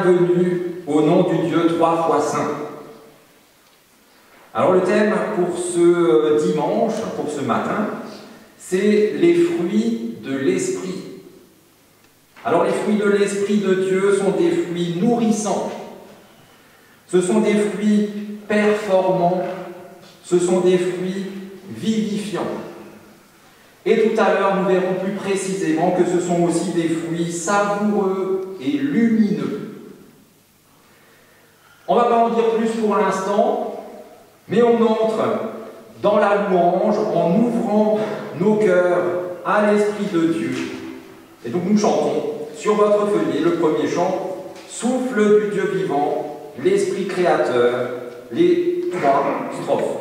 bienvenue au nom du Dieu trois fois saint. Alors le thème pour ce dimanche, pour ce matin, c'est les fruits de l'Esprit. Alors les fruits de l'Esprit de Dieu sont des fruits nourrissants. Ce sont des fruits performants. Ce sont des fruits vivifiants. Et tout à l'heure, nous verrons plus précisément que ce sont aussi des fruits savoureux et lumineux. On ne va pas en dire plus pour l'instant, mais on entre dans la louange en ouvrant nos cœurs à l'Esprit de Dieu. Et donc nous chantons sur votre feuillet le premier chant, Souffle du Dieu vivant, l'Esprit créateur, les 3 strophes.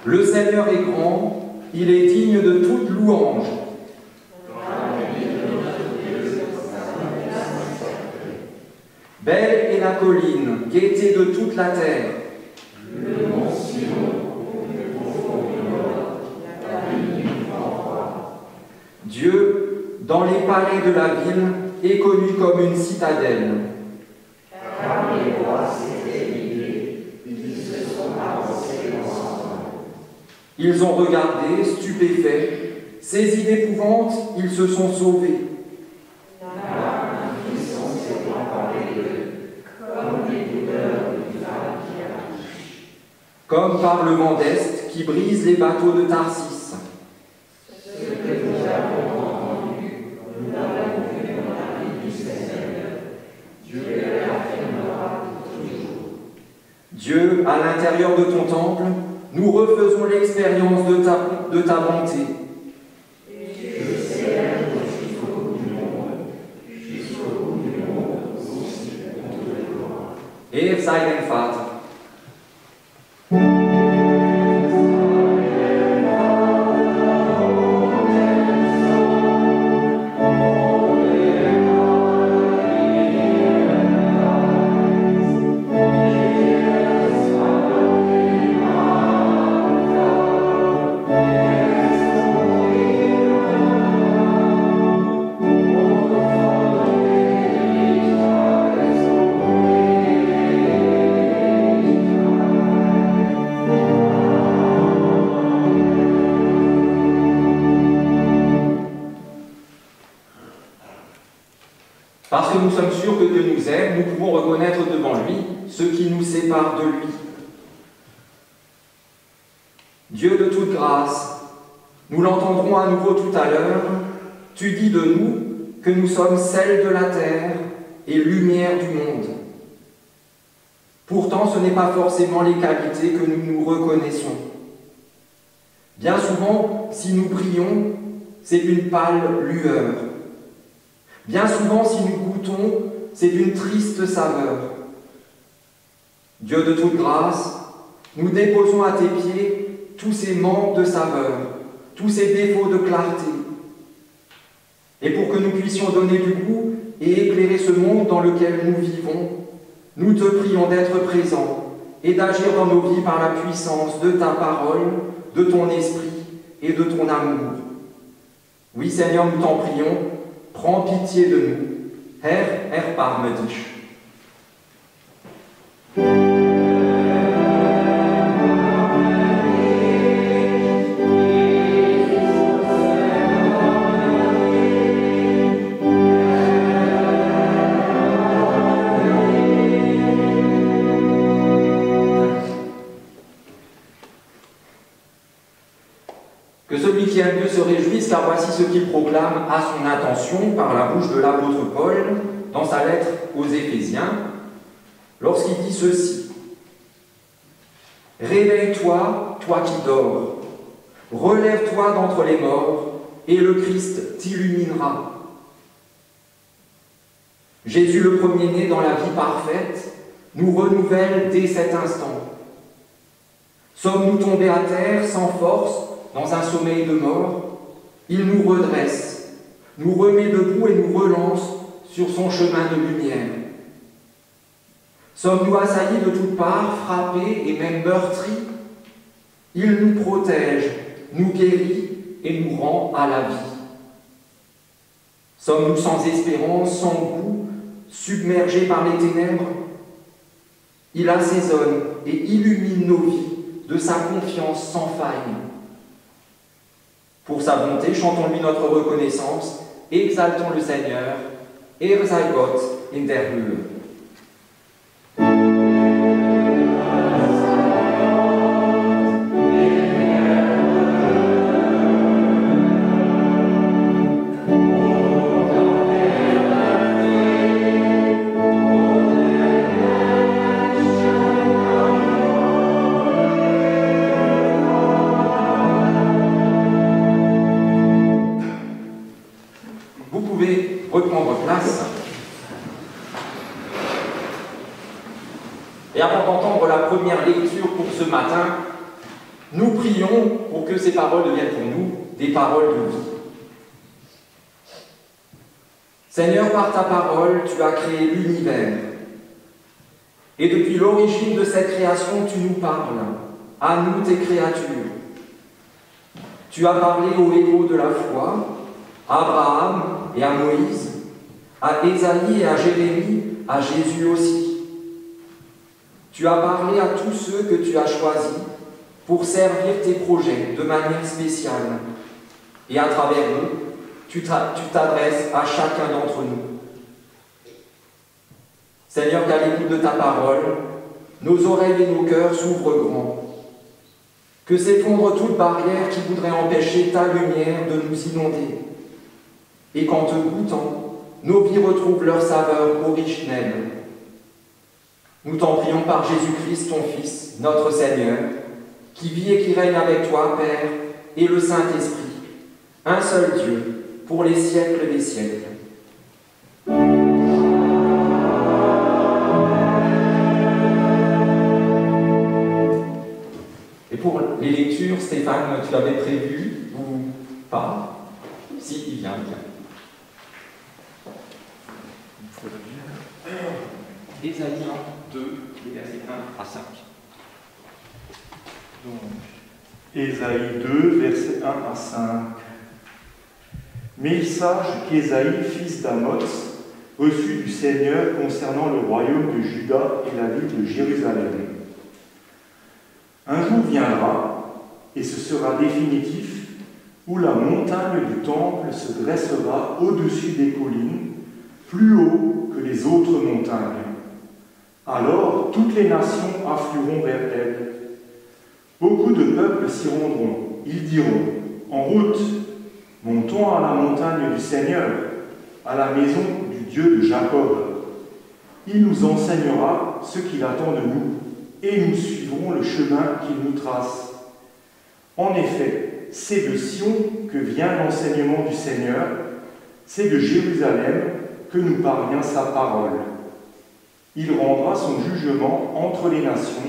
Le Seigneur est grand, il est digne de toute louange. Belle est la colline, gaieté de toute la terre. Le mont Sion, Dieu, dans les palais de la ville, est connu comme une citadelle. Car les rois s'étaient ligués, ils se sont avancés ensemble. Ils ont regardé, stupéfaits, saisis d'épouvante, ils se sont sauvés. Un frisson s'est emparé d'eux, comme les douleurs d'une femme qui accouche. Comme par le vent d'Est qui brise les bateaux de Tarsis. Ce que nous avons entendu, nous l'avons vu dans la vie du Seigneur. Dieu l'affirmera pour toujours. Dieu, à l'intérieur de ton temple, nous refaisons l'expérience de ta bonté. Je célèbre jusqu'au bout du monde, aussi pour te gloire. Ehre sei dein Vater. Parce que nous sommes sûrs que Dieu nous aime, nous pouvons reconnaître devant lui ce qui nous sépare de lui. Dieu de toute grâce, nous l'entendrons à nouveau tout à l'heure, tu dis de nous que nous sommes sel de la terre et lumière du monde. Pourtant, ce n'est pas forcément les qualités que nous nous reconnaissons. Bien souvent, si nous brillons, c'est d'une pâle lueur. Bien souvent, si nous goûtons, c'est d'une triste saveur. Dieu de toute grâce, nous déposons à tes pieds tous ces manques de saveur, tous ces défauts de clarté. Et pour que nous puissions donner du goût et éclairer ce monde dans lequel nous vivons, nous te prions d'être présent et d'agir dans nos vies par la puissance de ta parole, de ton esprit et de ton amour. Oui, Seigneur, nous t'en prions, prends pitié de nous. Herr, erbarme dich. Que celui qui aime Dieu se réjouisse, car voici ce qu'il proclame à son intention par la bouche de l'apôtre Paul dans sa lettre aux Éphésiens, lorsqu'il dit ceci. « Réveille-toi, toi qui dors, relève-toi d'entre les morts, et le Christ t'illuminera. » Jésus, le premier-né dans la vie parfaite, nous renouvelle dès cet instant. Sommes-nous tombés à terre sans force, dans un sommeil de mort, il nous redresse, nous remet debout et nous relance sur son chemin de lumière. Sommes-nous assaillis de toutes parts, frappés et même meurtris? Il nous protège, nous guérit et nous rend à la vie. Sommes-nous sans espérance, sans goût, submergés par les ténèbres? Il assaisonne et illumine nos vies de sa confiance sans faille. Pour sa bonté, chantons-lui notre reconnaissance, exaltons le Seigneur, Er sei Gott in der Höhe. Reprendre place. Et avant d'entendre la première lecture pour ce matin, nous prions pour que ces paroles deviennent pour nous des paroles de vie. Seigneur, par ta parole, tu as créé l'univers. Et depuis l'origine de cette création, tu nous parles, à nous, tes créatures. Tu as parlé aux héros de la foi, à Abraham et à Moïse, à Ésaïe et à Jérémie, à Jésus aussi. Tu as parlé à tous ceux que tu as choisis pour servir tes projets de manière spéciale. Et à travers eux, tu t'adresses à chacun d'entre nous. Seigneur, qu'à l'écoute de ta parole, nos oreilles et nos cœurs s'ouvrent grands. Que s'effondre toute barrière qui voudrait empêcher ta lumière de nous inonder. Et qu'en te goûtant, nos vies retrouvent leur saveur originelle. Nous t'en prions par Jésus-Christ, ton Fils, notre Seigneur, qui vit et qui règne avec toi, Père, et le Saint-Esprit, un seul Dieu, pour les siècles des siècles. Et pour les lectures, Stéphane, tu l'avais prévu ou pas? Si, il vient, il vient. Ésaïe 2, les versets 1 à 5. Donc, Ésaïe 2, versets 1 à 5. Mais il sache qu'Ésaïe, fils d'Amoz, reçut du Seigneur concernant le royaume de Juda et la ville de Jérusalem. Un jour viendra, et ce sera définitif, où la montagne du temple se dressera au-dessus des collines, plus haut que les autres montagnes. Alors toutes les nations afflueront vers elle. Beaucoup de peuples s'y rendront. Ils diront, en route, montons à la montagne du Seigneur, à la maison du Dieu de Jacob. Il nous enseignera ce qu'il attend de nous, et nous suivrons le chemin qu'il nous trace. En effet, c'est de Sion que vient l'enseignement du Seigneur, c'est de Jérusalem que nous parvient sa parole. Il rendra son jugement entre les nations,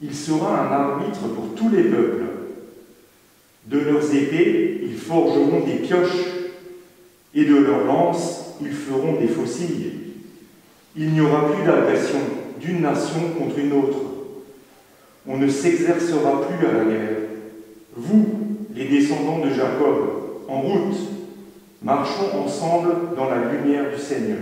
il sera un arbitre pour tous les peuples. De leurs épées, ils forgeront des pioches, et de leurs lances, ils feront des faucilles. Il n'y aura plus d'agression d'une nation contre une autre. On ne s'exercera plus à la guerre. Vous, les descendants de Jacob, en route, marchons ensemble dans la lumière du Seigneur.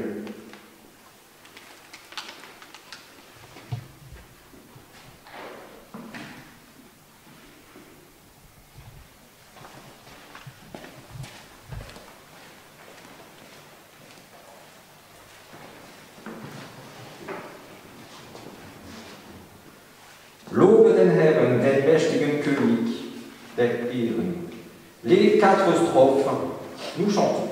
Lobe den Herrn, den mächtigen König der Ehren. Les 4 strophes, nous chantons.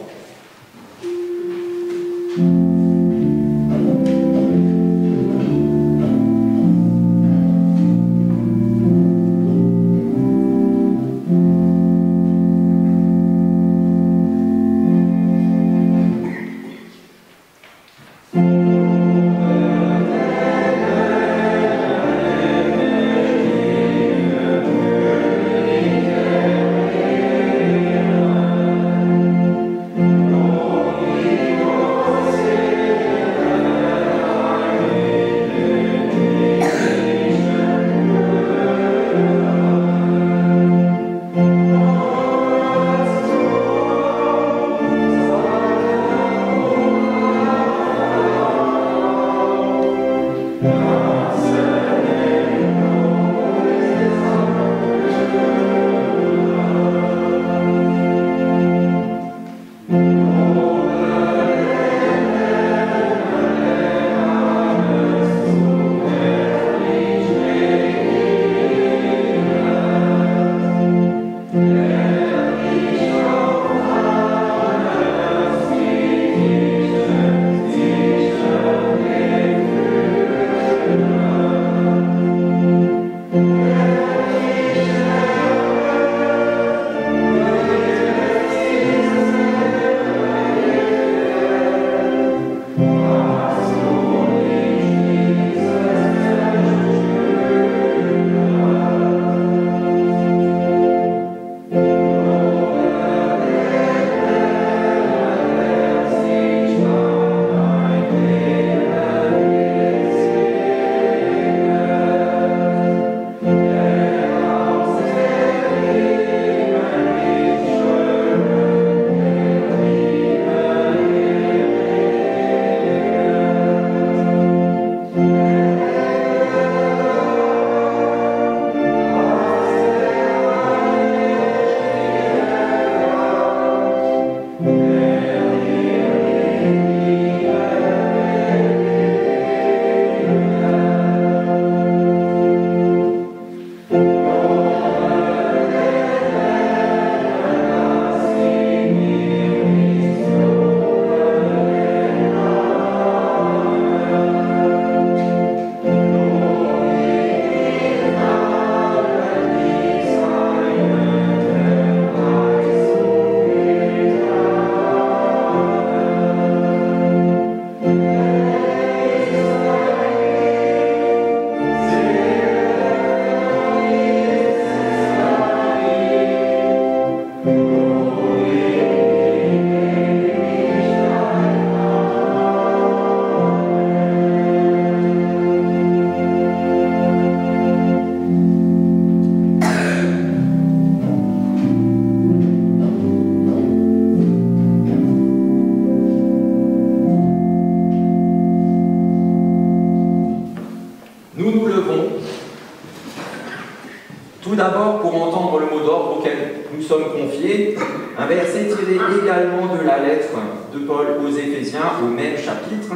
Tout d'abord, pour entendre le mot d'ordre auquel nous sommes confiés, un verset tiré également de la lettre de Paul aux Éphésiens, au même chapitre,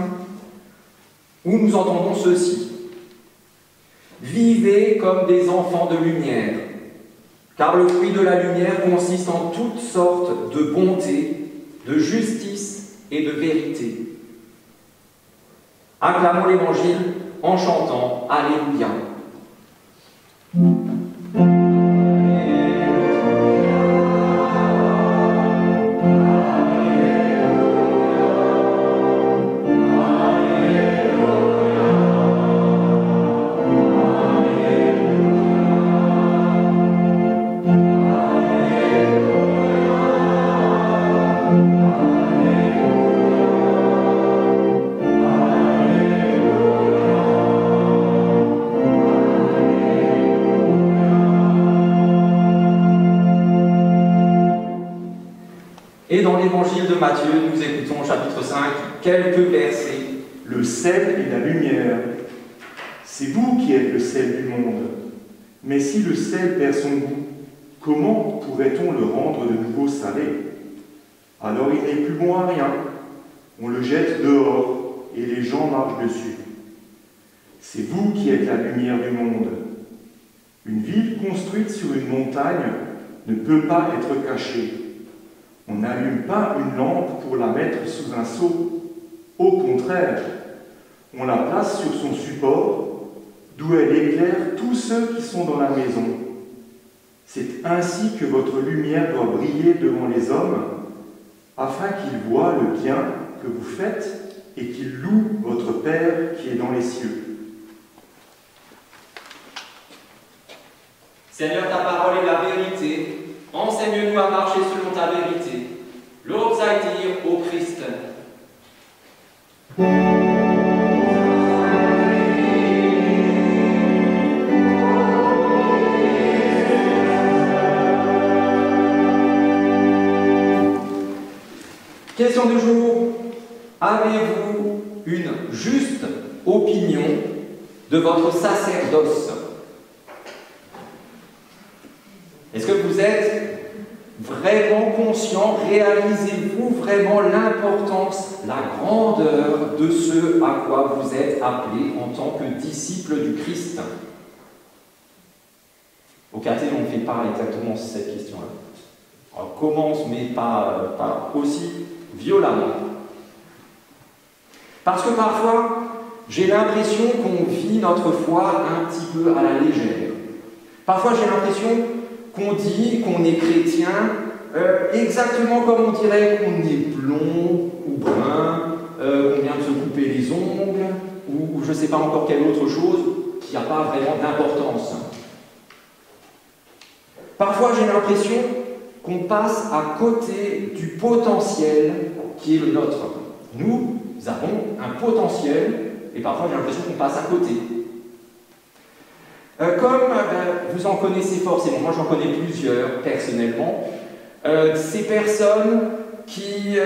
où nous entendons ceci. Vivez comme des enfants de lumière, car le fruit de la lumière consiste en toutes sortes de bonté, de justice et de vérité. Acclamons l'Évangile en chantant Alléluia. Et dans l'évangile de Matthieu, nous écoutons au chapitre 5 quelques versets. Le sel et la lumière, c'est vous qui êtes le sel du monde. Mais si le sel perd son goût, comment pourrait-on le rendre de nouveau salé? Alors il n'est plus bon à rien. On le jette dehors et les gens marchent dessus. C'est vous qui êtes la lumière du monde. Une ville construite sur une montagne ne peut pas être cachée. On n'allume pas une lampe pour la mettre sous un seau. Au contraire, on la place sur son support, d'où elle éclaire tous ceux qui sont dans la maison. C'est ainsi que votre lumière doit briller devant les hommes, afin qu'ils voient le bien que vous faites et qu'ils louent votre Père qui est dans les cieux. Seigneur, ta parole est la vérité. Enseigne-nous à marcher selon ta vérité. L'obs à dire au Christ. Question du jour. Avez-vous une juste opinion de votre sacerdoce? Est-ce que vous êtes vraiment conscient, réalisez-vous vraiment l'importance, la grandeur de ce à quoi vous êtes appelés en tant que disciples du Christ? Au caté, on ne fait pas exactement cette question-là. On commence, mais pas aussi violemment. Parce que parfois, j'ai l'impression qu'on vit notre foi un petit peu à la légère. Parfois, j'ai l'impression qu'on dit qu'on est chrétien exactement comme on dirait qu'on est blond ou brun, qu'on vient de se couper les ongles, ou je ne sais pas encore quelle autre chose qui n'a pas vraiment d'importance. Parfois, j'ai l'impression qu'on passe à côté du potentiel qui est le nôtre. Nous avons un potentiel, et parfois j'ai l'impression qu'on passe à côté. Comme vous en connaissez forcément, moi j'en connais plusieurs personnellement, ces personnes qui,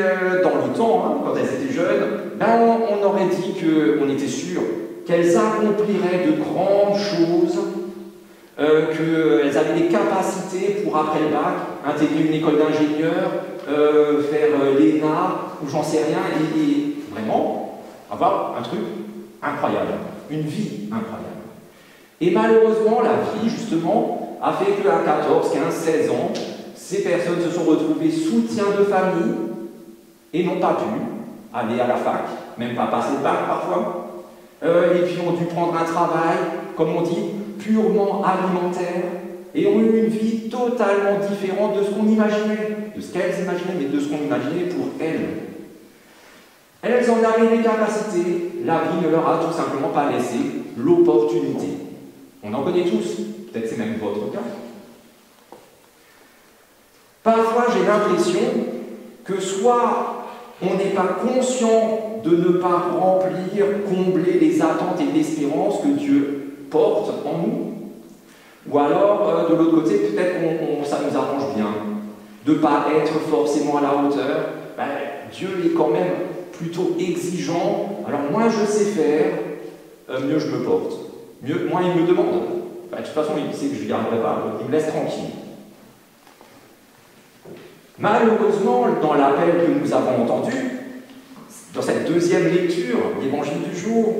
dans le temps, quand elles étaient jeunes, on aurait dit qu'on était sûr qu'elles accompliraient de grandes choses, qu'elles avaient des capacités pour, après le bac, intégrer une école d'ingénieur, faire l'ENA, ou j'en sais rien, et vraiment avoir un truc incroyable, une vie incroyable. Et malheureusement, la vie, justement, a fait qu'à 14, 15, 16 ans, ces personnes se sont retrouvées soutien de famille et n'ont pas pu aller à la fac, même pas passer le bac parfois, et puis ont dû prendre un travail, comme on dit, purement alimentaire, et ont eu une vie totalement différente de ce qu'on imaginait, de ce qu'elles imaginaient, mais de ce qu'on imaginait pour elles. Elles en avaient les capacités, la vie ne leur a tout simplement pas laissé l'opportunité. On en connaît tous, peut-être c'est même votre cas. Parfois, j'ai l'impression que soit on n'est pas conscient de ne pas remplir, combler les attentes et l'espérance que Dieu porte en nous, ou alors, de l'autre côté, peut-être ça nous arrange bien de ne pas être forcément à la hauteur. Dieu est quand même plutôt exigeant, alors moins je sais faire, mieux je me porte. Moins il me demande. De toute façon, il sait que je n'y arriverai pas, donc il me laisse tranquille. Malheureusement, dans l'appel que nous avons entendu, dans cette deuxième lecture, l'évangile du jour,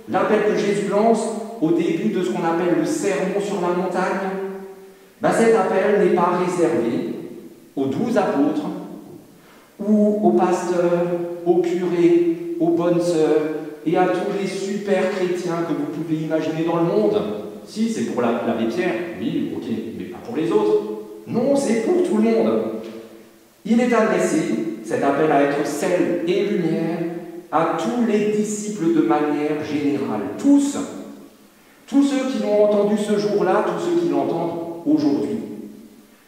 l'appel que Jésus lance au début de ce qu'on appelle le sermon sur la montagne, cet appel n'est pas réservé aux 12 apôtres ou aux pasteurs, aux curés, aux bonnes sœurs et à tous les super chrétiens que vous pouvez imaginer dans le monde. Si, c'est pour l'abbé Pierre, oui, ok, mais pas pour les autres. Non, c'est pour tout le monde. Il est adressé, cet appel à être sel et lumière, à tous les disciples de manière générale. Tous ceux qui l'ont entendu ce jour-là, tous ceux qui l'entendent aujourd'hui.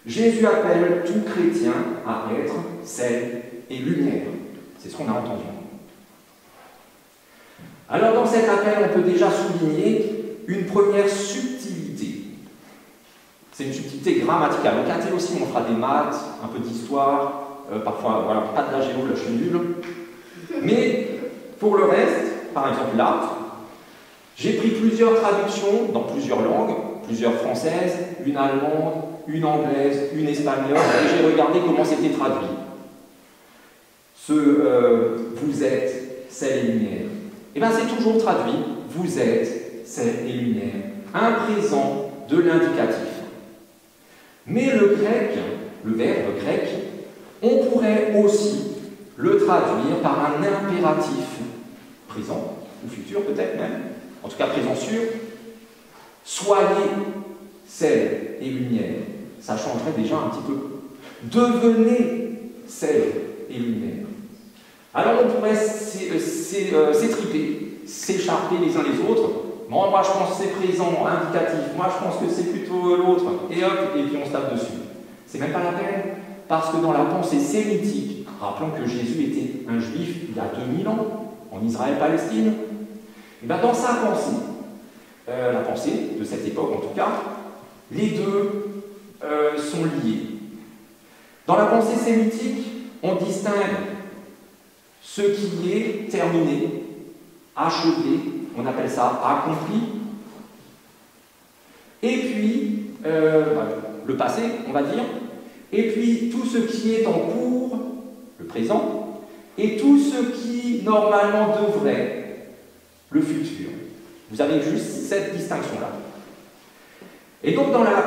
Jésus appelle tout chrétien à être sel et lumière. C'est ce qu'on a entendu. Alors dans cet appel, on peut déjà souligner une première subtilité. C'est une subtilité grammaticale. Au caté aussi, on fera des maths, un peu d'histoire, parfois, voilà, pas de la géo, là je suis nul. Mais pour le reste, par exemple l'art, j'ai pris plusieurs traductions dans plusieurs langues, plusieurs françaises, une allemande, une anglaise, une espagnole, et j'ai regardé comment c'était traduit. Vous êtes sel et lumière. Eh bien, c'est toujours traduit, vous êtes sel et lumière. Un présent de l'indicatif. Mais le grec, le verbe grec, on pourrait aussi le traduire par un impératif présent, ou futur peut-être même, en tout cas présent sûr. Soyez sel et lumière. Ça changerait déjà un petit peu. Devenez sel et lumière. Alors on pourrait s'étriper, s'écharper les uns les autres. Bon, moi je pense que c'est présent, indicatif, moi je pense que c'est plutôt l'autre, et hop, et puis on se tape dessus. C'est même pas la peine, parce que dans la pensée sémitique, rappelons que Jésus était un juif il y a 2000 ans, en Israël-Palestine, et bien dans sa pensée, la pensée de cette époque en tout cas, les deux sont liés. Dans la pensée sémitique, on distingue ce qui est terminé, achevé, on appelle ça accompli, et puis le passé, on va dire, et puis tout ce qui est en cours, le présent, et tout ce qui normalement devrait, le futur. Vous avez juste cette distinction-là. Et donc dans la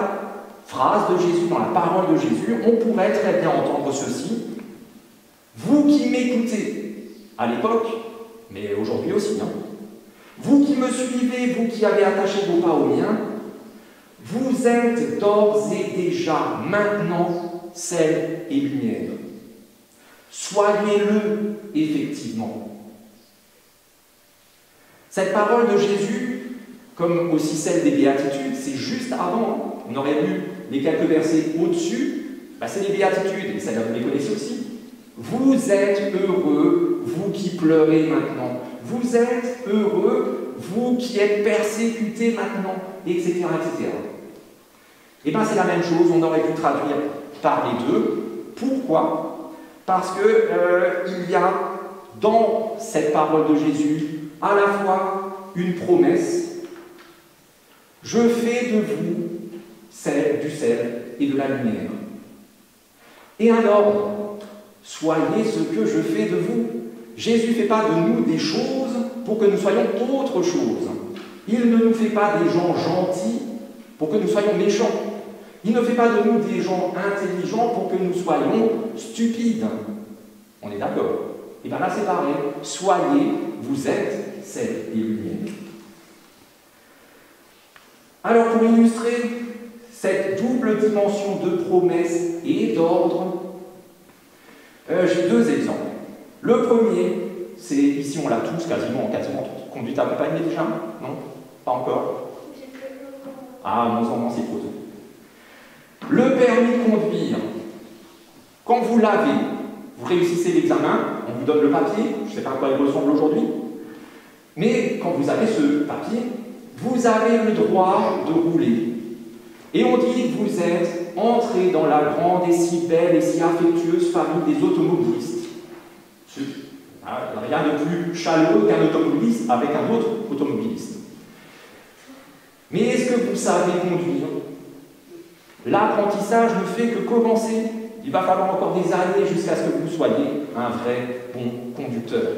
phrase de Jésus, dans la parole de Jésus, on pourrait très bien entendre ceci. Vous qui m'écoutez, à l'époque, mais aujourd'hui aussi, hein, vous qui me suivez, vous qui avez attaché vos pas aux miens, vous êtes d'ores et déjà, maintenant, sel et lumière. Soyez-le, effectivement. Cette parole de Jésus, comme aussi celle des béatitudes, c'est juste avant. On aurait lu les quelques versets au-dessus. C'est les béatitudes, et ça vous les connaissez aussi. Vous êtes heureux, vous qui pleurez maintenant. Vous êtes heureux, vous qui êtes persécutés maintenant, etc. etc. Et bien c'est la même chose, on aurait pu traduire par les deux. Pourquoi? Parce qu'il y a dans cette parole de Jésus à la fois une promesse. Je fais de vous du sel et de la lumière. Et un ordre. Soyez ce que je fais de vous. Jésus ne fait pas de nous des choses pour que nous soyons autre chose. Il ne nous fait pas des gens gentils pour que nous soyons méchants. Il ne fait pas de nous des gens intelligents pour que nous soyons stupides. On est d'accord? Et bien là c'est pareil. Soyez, vous êtes sel et lumière. Alors pour illustrer cette double dimension de promesse et d'ordre, j'ai deux exemples. Le premier, c'est, ici on l'a tous quasiment conduite accompagnée déjà, non? Pas encore? Ah, mon enfant, c'est trop tôt. Le permis de conduire, quand vous l'avez, vous réussissez l'examen, on vous donne le papier, je ne sais pas à quoi il ressemble aujourd'hui, mais quand vous avez ce papier, vous avez le droit de rouler. Et on dit que vous êtes entré dans la grande et si belle et si affectueuse famille des automobilistes. Rien de plus chaleureux qu'un automobiliste avec un autre automobiliste. Mais est-ce que vous savez conduire? L'apprentissage ne fait que commencer. Il va falloir encore des années jusqu'à ce que vous soyez un vrai bon conducteur.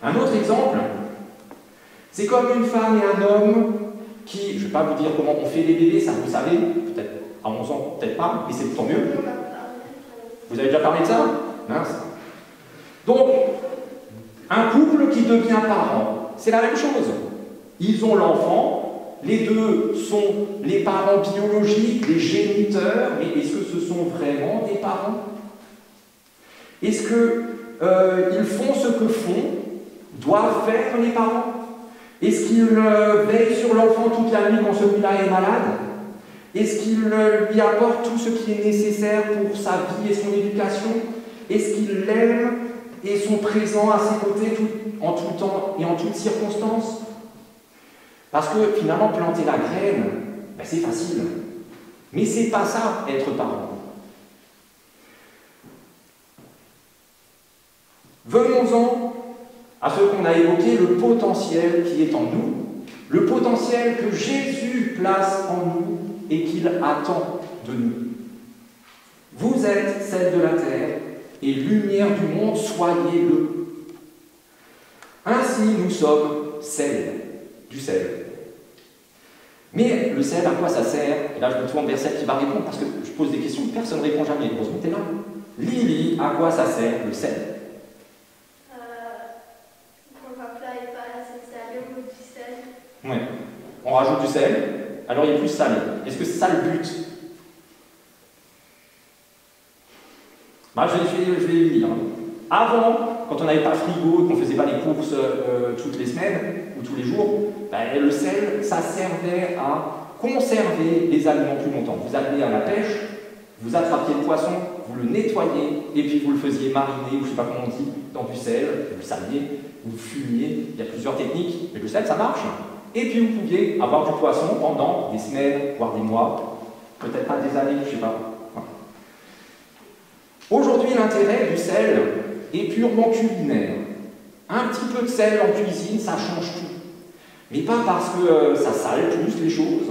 Un autre exemple, C'est comme une femme et un homme qui, je ne vais pas vous dire comment on fait les bébés, ça vous savez, peut-être à 11 ans, peut-être pas, mais c'est tant mieux. Vous avez déjà parlé de ça? Mince. Donc, un couple qui devient parent, c'est la même chose. Ils ont l'enfant, les deux sont les parents biologiques, les géniteurs, mais est-ce que ce sont vraiment des parents? Est-ce qu'ils font ce que doivent faire les parents? Est-ce qu'ils veillent sur l'enfant toute la nuit quand celui-là est malade? Est-ce qu'ils lui apportent tout ce qui est nécessaire pour sa vie et son éducation? Est-ce qu'ils l'aiment et sont présents à ses côtés en tout temps et en toutes circonstances? Parce que finalement, planter la graine, ben, c'est facile. Mais c'est pas ça, être parent. Venons-en à ce qu'on a évoqué, le potentiel qui est en nous, le potentiel que Jésus place en nous et qu'il attend de nous. Vous êtes sel de la terre et lumière du monde, soyez-le. Ainsi, nous sommes sel, du sel. Mais le sel, à quoi ça sert? Et là, je me tourne vers celle qui va répondre, parce que je pose des questions, personne ne répond jamais. Heureusement, t'es là. Lily, à quoi ça sert, le sel? Oui, on rajoute du sel, alors il est plus salé. Est-ce que c'est ça le but? Bah, je vais lire. Avant, quand on n'avait pas de frigo et qu'on ne faisait pas les courses toutes les semaines ou tous les jours, bah, le sel, ça servait à conserver les aliments plus longtemps. Vous alliez à la pêche, vous attrapiez le poisson, vous le nettoyiez et puis vous le faisiez mariner, ou je ne sais pas comment on dit, dans du sel, vous le saliez, vous le fumiez. Il y a plusieurs techniques, mais le sel, ça marche. Et puis vous pouviez avoir du poisson pendant des semaines, voire des mois, peut-être pas des années, je ne sais pas. Voilà. Aujourd'hui, l'intérêt du sel est purement culinaire. Un petit peu de sel en cuisine, ça change tout. Mais pas parce que ça sale plus les choses,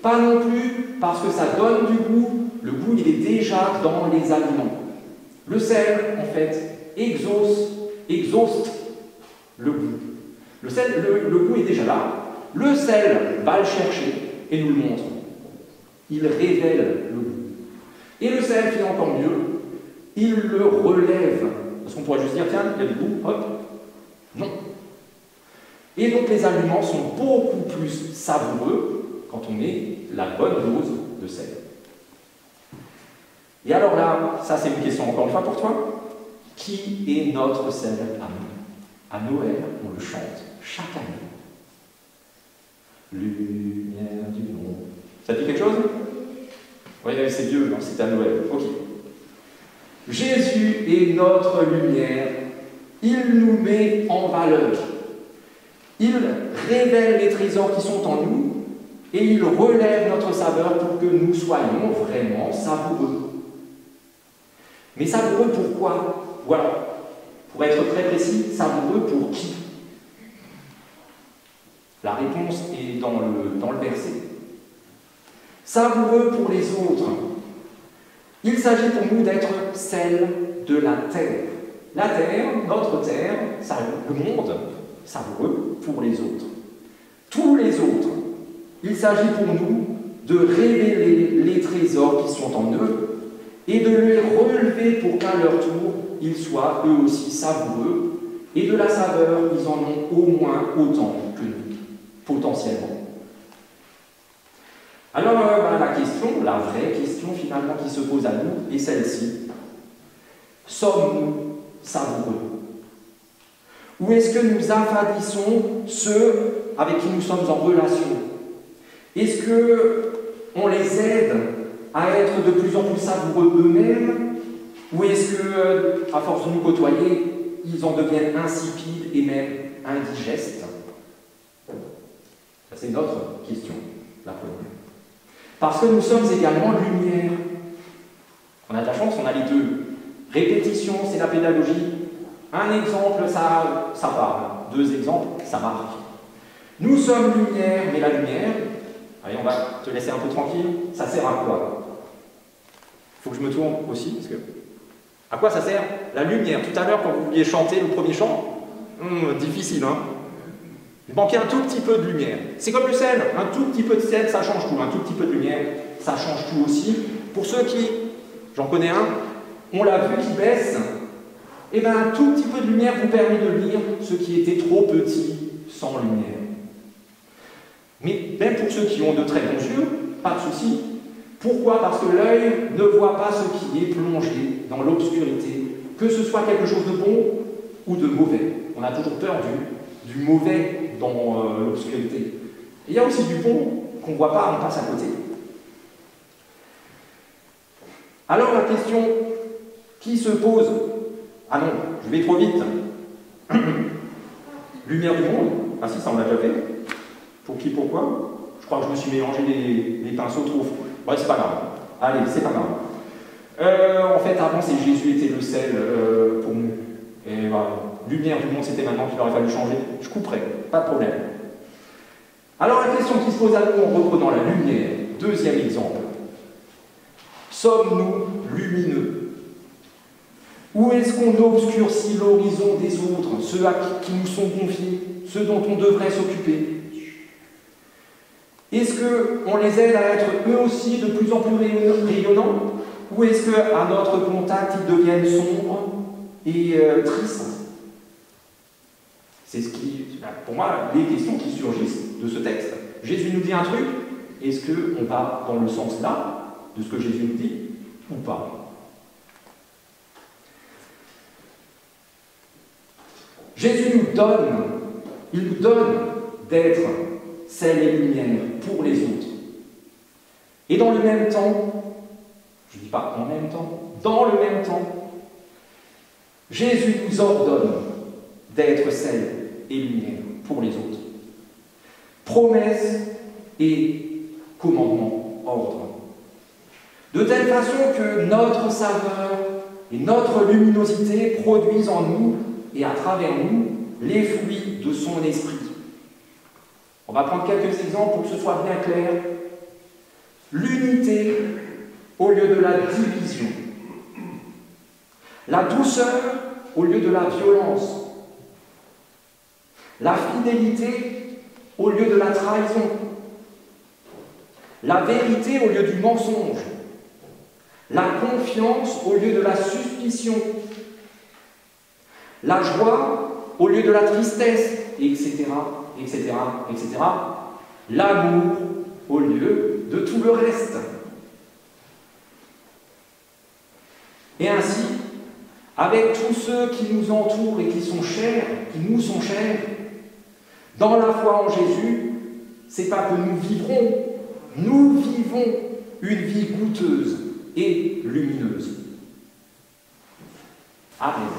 pas non plus parce que ça donne du goût. Le goût, il est déjà dans les aliments. Le sel, en fait, exhauste le goût. Le sel, le goût est déjà là. Le sel va le chercher et nous le montre. Il révèle le goût. Et le sel fait encore mieux, il le relève. Parce qu'on pourrait juste dire, tiens, il y a du goût, hop. Non. Et donc les aliments sont beaucoup plus savoureux quand on met la bonne dose de sel. Et alors là, ça c'est une question encore une fois pour toi. Qui est notre sel à nous? À Noël, on le chante chaque année. Lumière du monde. Ça dit quelque chose? Oui, c'est vieux, non, c'est à Noël. Ok. Jésus est notre lumière. Il nous met en valeur. Il révèle les trésors qui sont en nous et il relève notre saveur pour que nous soyons vraiment savoureux. Mais savoureux pourquoi? Ou alors, pour être très précis, savoureux pour qui? La réponse est dans le verset. Savoureux pour les autres. Il s'agit pour nous d'être sel de la terre. La terre, notre terre, le monde, savoureux pour les autres. Tous les autres. Il s'agit pour nous de révéler les trésors qui sont en eux et de les relever pour qu'à leur tour, ils soient eux aussi savoureux et de la saveur, ils en ont au moins autant que nous, potentiellement. Alors, la question, la vraie question finalement qui se pose à nous est celle-ci. Sommes-nous savoureux? Ou est-ce que nous affadissons ceux avec qui nous sommes en relation? Est-ce qu'on les aide à être de plus en plus savoureux eux-mêmes? Ou est-ce que, à force de nous côtoyer, ils en deviennent insipides et même indigestes? Ça, c'est notre question, la première. Parce que nous sommes également lumière. On a de la chance, on a les deux. Répétition, c'est la pédagogie. Un exemple, ça parle. Deux exemples, ça marque. Nous sommes lumière, mais la lumière, allez, on va te laisser un peu tranquille, ça sert à quoi? Il faut que je me tourne aussi, parce que... À quoi ça sert? La lumière. Tout à l'heure, quand vous vouliez chanter le premier chant, difficile, hein? Il manquait un tout petit peu de lumière. C'est comme le sel, un tout petit peu de sel, ça change tout. Un tout petit peu de lumière, ça change tout aussi. Pour ceux qui, j'en connais un, ont la vue qui baisse, et bien un tout petit peu de lumière vous permet de lire ce qui était trop petit sans lumière. Mais même pour ceux qui ont de très bons yeux, pas de souci. Pourquoi? Parce que l'œil ne voit pas ce qui est plongé dans l'obscurité, que ce soit quelque chose de bon ou de mauvais. On a toujours peur du mauvais dans l'obscurité. Et il y a aussi du bon qu'on ne voit pas, on passe à côté. Alors la question qui se pose, ah non, je vais trop vite. Lumière du monde, ah si, ça on l'a déjà fait. Pour qui, pourquoi? Je crois que je me suis mélangé les pinceaux trop. Ouais, c'est pas grave. Allez, c'est pas grave. En fait, avant, c'est Jésus était le sel pour nous. Et voilà, lumière du monde, c'était maintenant qu'il aurait fallu changer. Je couperai, pas de problème. Alors la question qui se pose à nous en reprenant la lumière, deuxième exemple. Sommes-nous lumineux? Ou est-ce qu'on obscurcit l'horizon des autres, ceux à qui nous sont confiés, ceux dont on devrait s'occuper? Est-ce qu'on les aide à être eux aussi de plus en plus rayonnants? Ou est-ce qu'à notre contact, ils deviennent sombres et tristes? C'est ce qui, pour moi, les questions qui surgissent de ce texte. Jésus nous dit un truc, est-ce qu'on va dans le sens là, de ce que Jésus nous dit, ou pas? Jésus nous donne, il nous donne d'être sel et lumière pour les autres. Et dans le même temps, je ne dis pas en même temps, dans le même temps, Jésus nous ordonne d'être sel et lumière pour les autres. Promesse et commandement, ordre. De telle façon que notre saveur et notre luminosité produisent en nous et à travers nous les fruits de son esprit. On va prendre quelques exemples pour que ce soit bien clair. L'unité au lieu de la division. La douceur au lieu de la violence. La fidélité au lieu de la trahison. La vérité au lieu du mensonge. La confiance au lieu de la suspicion. La joie au lieu de la tristesse, etc., etc., etc. L'amour au lieu de tout le reste. Et ainsi, avec tous ceux qui nous entourent et qui sont chers, qui nous sont chers, dans la foi en Jésus, c'est pas que nous vivons une vie goûteuse et lumineuse. Amen.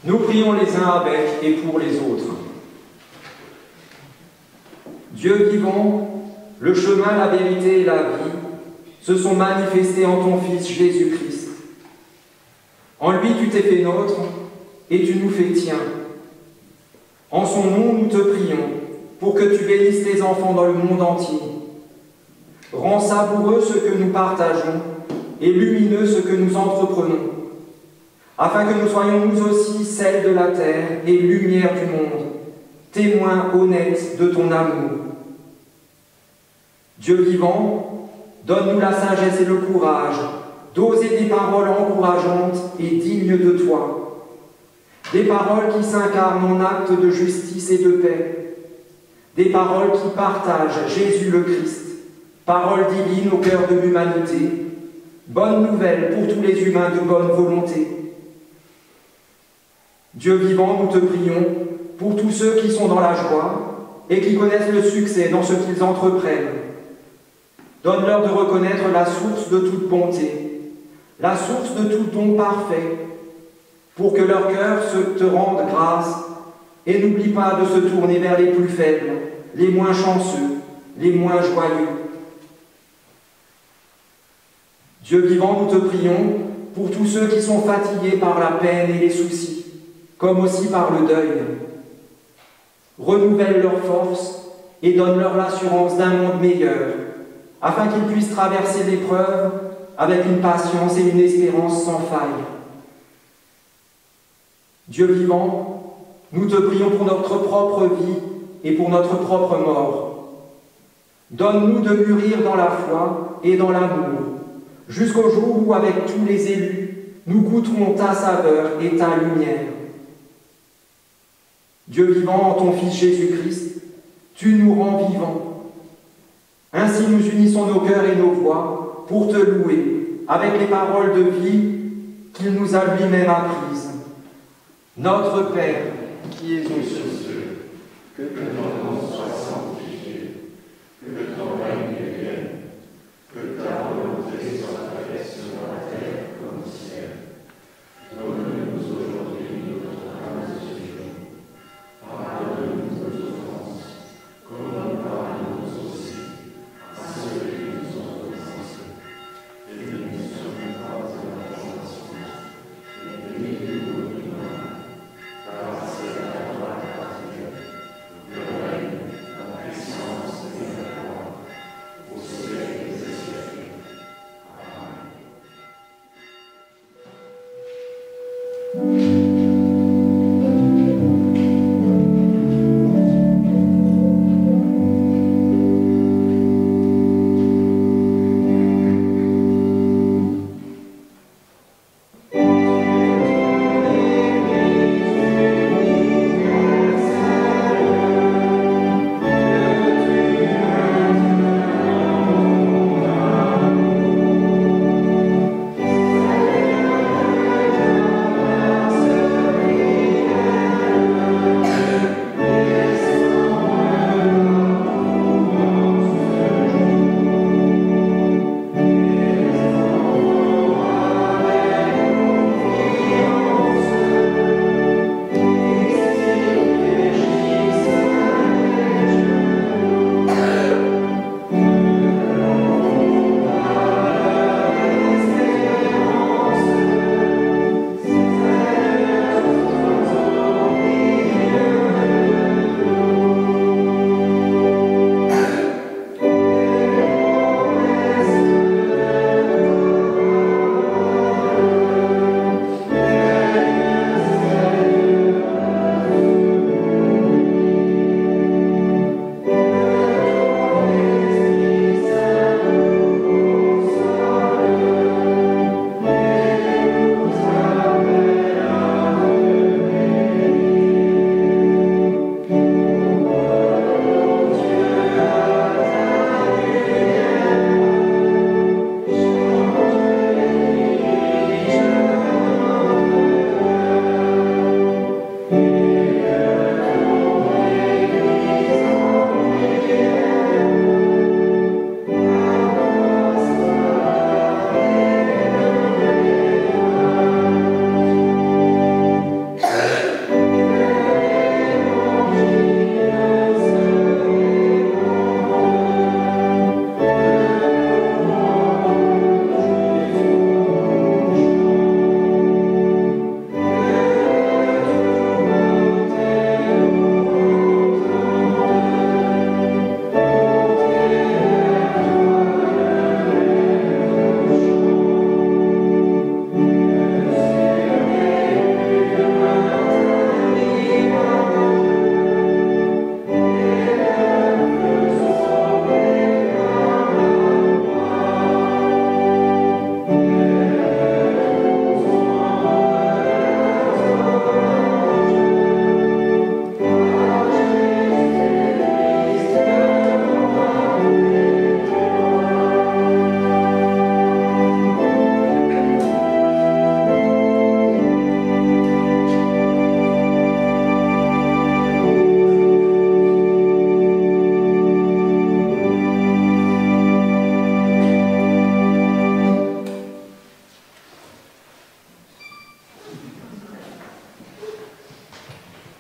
Nous prions les uns avec et pour les autres. Dieu vivant, le chemin, la vérité et la vie se sont manifestés en ton Fils Jésus-Christ. En lui tu t'es fait nôtre et tu nous fais tiens. En son nom nous te prions pour que tu bénisses tes enfants dans le monde entier. Rends savoureux ce que nous partageons et lumineux ce que nous entreprenons, afin que nous soyons nous aussi sel de la terre et lumière du monde, témoins honnêtes de ton amour. Dieu vivant, donne-nous la sagesse et le courage d'oser des paroles encourageantes et dignes de toi, des paroles qui s'incarnent en actes de justice et de paix, des paroles qui partagent Jésus le Christ, paroles divines au cœur de l'humanité, bonne nouvelle pour tous les humains de bonne volonté. Dieu vivant, nous te prions pour tous ceux qui sont dans la joie et qui connaissent le succès dans ce qu'ils entreprennent. Donne-leur de reconnaître la source de toute bonté, la source de tout don parfait, pour que leur cœur te rende grâce et n'oublie pas de se tourner vers les plus faibles, les moins chanceux, les moins joyeux. Dieu vivant, nous te prions pour tous ceux qui sont fatigués par la peine et les soucis, comme aussi par le deuil. renouvelle leurs forces et donne-leur l'assurance d'un monde meilleur, afin qu'ils puissent traverser l'épreuve avec une patience et une espérance sans faille. Dieu vivant, nous te prions pour notre propre vie et pour notre propre mort. Donne-nous de mûrir dans la foi et dans l'amour, jusqu'au jour où, avec tous les élus, nous goûterons ta saveur et ta lumière. Dieu vivant, en ton Fils Jésus-Christ, tu nous rends vivants. Ainsi nous unissons nos cœurs et nos voix pour te louer avec les paroles de vie qu'il nous a lui-même apprises. Notre Père, qui es aux cieux, que ton nom soit sanctifié, que ton règne vienne, que ta volonté soit faite sur la terre comme au ciel. Donne-nous aujourd'hui notre pain de ce jour. Pardonne-nous nos offenses, comme nous pardonnons aussi à ceux qui nous ont offensés. Et ne nous soumets pas à la tentation, mais délivre-nous du mal, car c'est à toi l'appartient, le règne, la puissance et la gloire, au siècle des siècles. Amen.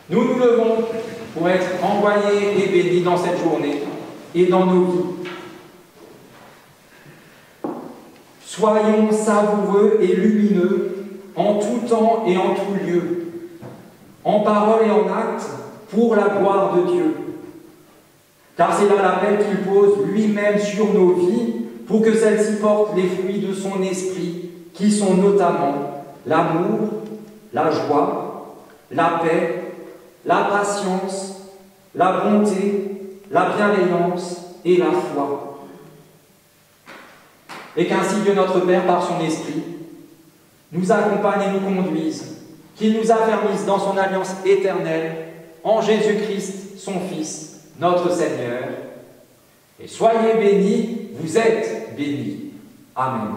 Nous nous levons pour être envoyés et bénis dans cette journée et dans nos vies. Soyons savoureux et lumineux en tout temps et en tout lieu, en parole et en acte, pour la gloire de Dieu. Car c'est là l'appel qu'il pose lui-même sur nos vies pour que celles-ci portent les fruits de son esprit, qui sont notamment l'amour, la joie, la paix, la patience, la bonté, la bienveillance et la foi. Et qu'ainsi Dieu notre Père, par son Esprit, nous accompagne et nous conduise, qu'il nous affermisse dans son alliance éternelle en Jésus-Christ, son Fils, notre Seigneur. Et soyez bénis, vous êtes bénis. Amen.